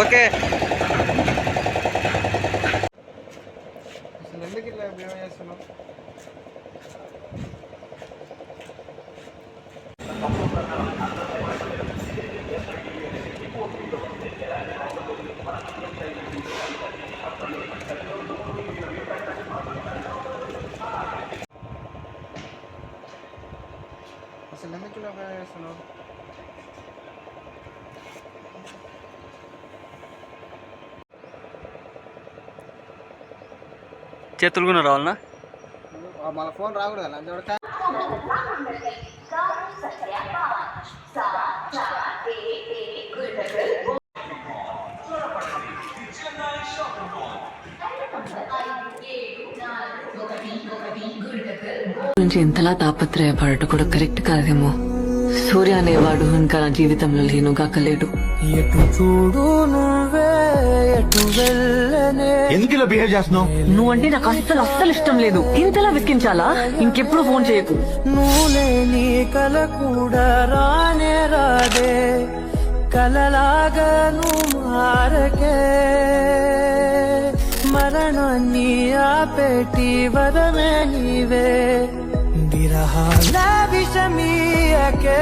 Okay. అసలు ఎందుకు ఇట్లా బిహేవ్ చేస్తున్నావు? అసలు ఎందుకు ఇలా బిహేవ్ చేస్తున్నావు? చేతులు కూడా రావాలనా? మన ఫోన్ రాకూడదు అలా చూడక. నుంచి ఇంతలా తాపత్రయపడటం కూడా కరెక్ట్ కాదేమో. సూర్య అనేవాడు ఇంకా నా జీవితంలో లేనుగాకలేడు. ఎటు చూడు నువ్వే, ఎటు వెళ్ళనే. ఎందుకు ఇలా బిహేవ్ చేస్తున్నావు? నువ్వంటే నాకు అస్సలు ఇష్టం లేదు. ఇంతలా వెక్కించాలా? ఇంకెప్పుడు ఫోన్ చేయకు. నువ్వులే నీ కల కూడా రానే రాదే, కలలాగా నువ్వు మారకే. మరణాన్ని ఆపేటి వరమే నీవే, విరహాల విషమీయకే.